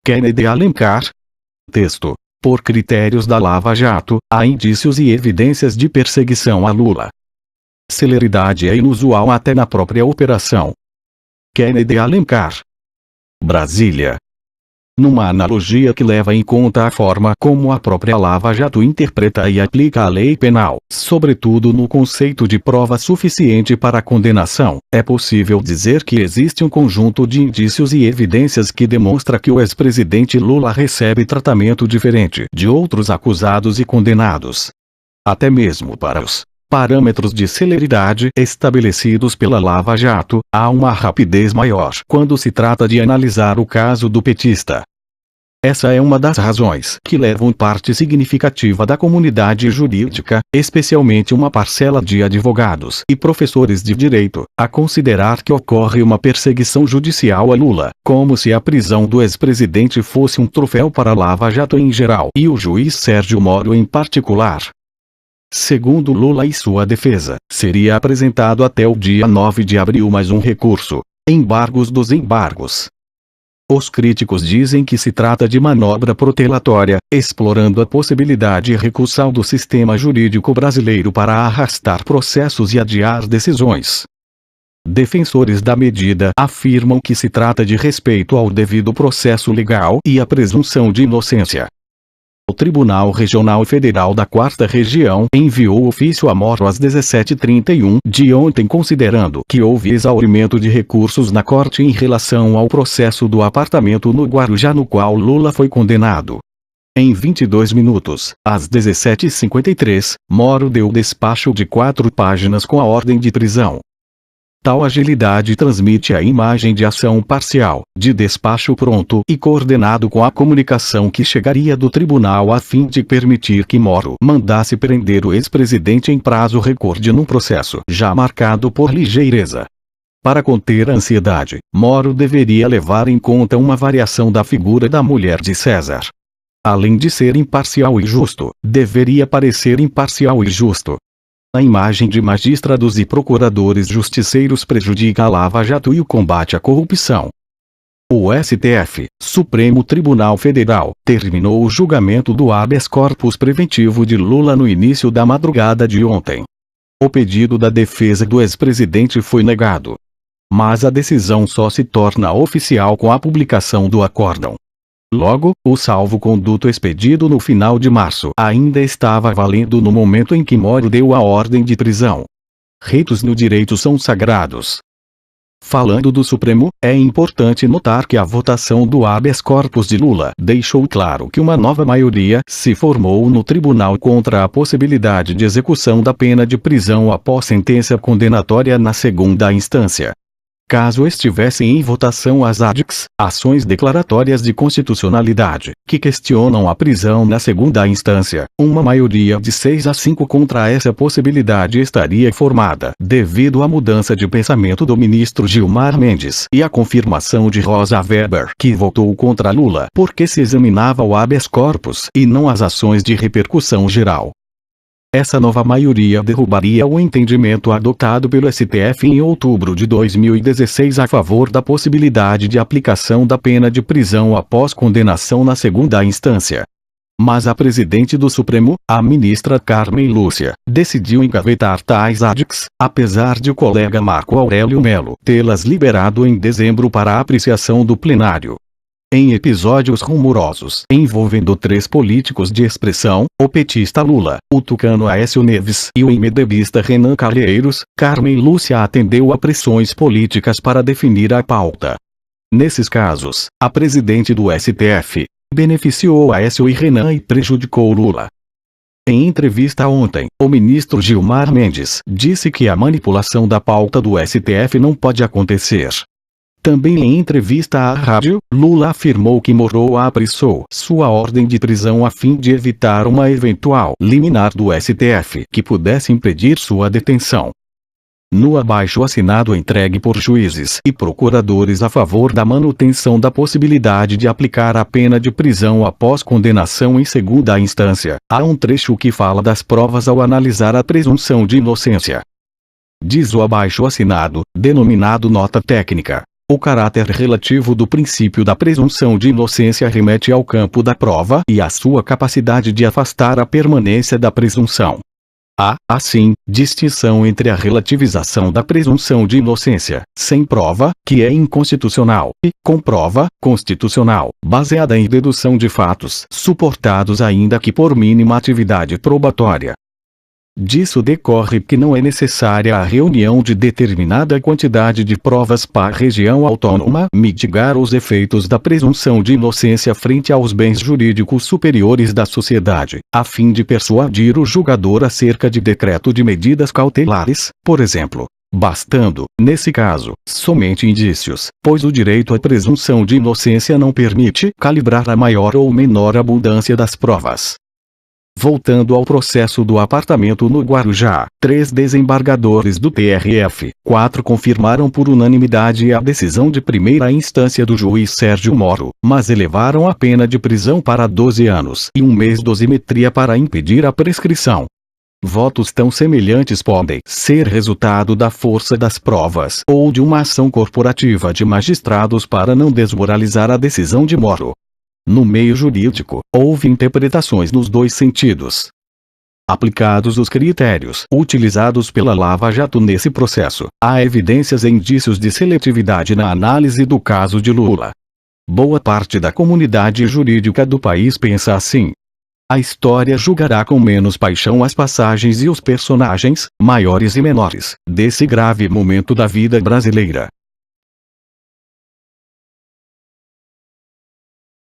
Kennedy Alencar. Texto. Por critérios da Lava Jato, há indícios e evidências de perseguição a Lula. Celeridade é inusual até na própria operação. Kennedy Alencar. Brasília. Numa analogia que leva em conta a forma como a própria Lava Jato interpreta e aplica a lei penal, sobretudo no conceito de prova suficiente para a condenação, é possível dizer que existe um conjunto de indícios e evidências que demonstra que o ex-presidente Lula recebe tratamento diferente de outros acusados e condenados. Até mesmo para os parâmetros de celeridade estabelecidos pela Lava Jato, há uma rapidez maior quando se trata de analisar o caso do petista. Essa é uma das razões que levam parte significativa da comunidade jurídica, especialmente uma parcela de advogados e professores de direito, a considerar que ocorre uma perseguição judicial a Lula, como se a prisão do ex-presidente fosse um troféu para a Lava Jato em geral e o juiz Sérgio Moro em particular. Segundo Lula e sua defesa, seria apresentado até o dia 9 de abril mais um recurso. Embargos dos embargos. Os críticos dizem que se trata de manobra protelatória, explorando a possibilidade recursal do sistema jurídico brasileiro para arrastar processos e adiar decisões. Defensores da medida afirmam que se trata de respeito ao devido processo legal e à presunção de inocência. O Tribunal Regional Federal da 4ª Região enviou ofício a Moro às 17h31 de ontem considerando que houve exaurimento de recursos na corte em relação ao processo do apartamento no Guarujá no qual Lula foi condenado. Em 22 minutos, às 17h53, Moro deu despacho de 4 páginas com a ordem de prisão. Tal agilidade transmite a imagem de ação parcial, de despacho pronto e coordenado com a comunicação que chegaria do tribunal a fim de permitir que Moro mandasse prender o ex-presidente em prazo recorde num processo já marcado por ligeireza. Para conter a ansiedade, Moro deveria levar em conta uma variação da figura da mulher de César. Além de ser imparcial e justo, deveria parecer imparcial e justo. A imagem de magistrados e procuradores justiceiros prejudica a Lava Jato e o combate à corrupção. O STF, Supremo Tribunal Federal, terminou o julgamento do habeas corpus preventivo de Lula no início da madrugada de ontem. O pedido da defesa do ex-presidente foi negado. Mas a decisão só se torna oficial com a publicação do acórdão. Logo, o salvo-conduto expedido no final de março ainda estava valendo no momento em que Moro deu a ordem de prisão. Ritos no direito são sagrados. Falando do Supremo, é importante notar que a votação do habeas corpus de Lula deixou claro que uma nova maioria se formou no tribunal contra a possibilidade de execução da pena de prisão após sentença condenatória na segunda instância. Caso estivessem em votação as ADICs, ações declaratórias de constitucionalidade, que questionam a prisão na segunda instância, uma maioria de 6-5 contra essa possibilidade estaria formada, devido à mudança de pensamento do ministro Gilmar Mendes e à confirmação de Rosa Weber, que votou contra Lula porque se examinava o habeas corpus e não as ações de repercussão geral. Essa nova maioria derrubaria o entendimento adotado pelo STF em outubro de 2016 a favor da possibilidade de aplicação da pena de prisão após condenação na segunda instância. Mas a presidente do Supremo, a ministra Carmen Lúcia, decidiu engavetar tais ADICs, apesar de o colega Marco Aurélio Melo tê-las liberado em dezembro para apreciação do plenário. Em episódios rumorosos envolvendo 3 políticos de expressão, o petista Lula, o tucano Aécio Neves e o emedebista Renan Calheiros, Carmen Lúcia atendeu a pressões políticas para definir a pauta. Nesses casos, a presidente do STF beneficiou Aécio e Renan e prejudicou Lula. Em entrevista ontem, o ministro Gilmar Mendes disse que a manipulação da pauta do STF não pode acontecer. Também em entrevista à rádio, Lula afirmou que Moro apressou sua ordem de prisão a fim de evitar uma eventual liminar do STF que pudesse impedir sua detenção. No abaixo-assinado entregue por juízes e procuradores a favor da manutenção da possibilidade de aplicar a pena de prisão após condenação em segunda instância, há um trecho que fala das provas ao analisar a presunção de inocência. Diz o abaixo-assinado, denominado nota técnica: O caráter relativo do princípio da presunção de inocência remete ao campo da prova e à sua capacidade de afastar a permanência da presunção. Há, assim, distinção entre a relativização da presunção de inocência, sem prova, que é inconstitucional, e, com prova, constitucional, baseada em dedução de fatos suportados ainda que por mínima atividade probatória. Disso decorre que não é necessária a reunião de determinada quantidade de provas para a região autônoma mitigar os efeitos da presunção de inocência frente aos bens jurídicos superiores da sociedade, a fim de persuadir o julgador acerca de decreto de medidas cautelares, por exemplo. Bastando, nesse caso, somente indícios, pois o direito à presunção de inocência não permite calibrar a maior ou menor abundância das provas. Voltando ao processo do apartamento no Guarujá, 3 desembargadores do TRF, 4 confirmaram por unanimidade a decisão de primeira instância do juiz Sérgio Moro, mas elevaram a pena de prisão para 12 anos e 1 mês dosimetria para impedir a prescrição. Votos tão semelhantes podem ser resultado da força das provas ou de uma ação corporativa de magistrados para não desmoralizar a decisão de Moro. No meio jurídico, houve interpretações nos 2 sentidos. Aplicados os critérios utilizados pela Lava Jato nesse processo, há evidências e indícios de seletividade na análise do caso de Lula. Boa parte da comunidade jurídica do país pensa assim. A história julgará com menos paixão as passagens e os personagens, maiores e menores, desse grave momento da vida brasileira.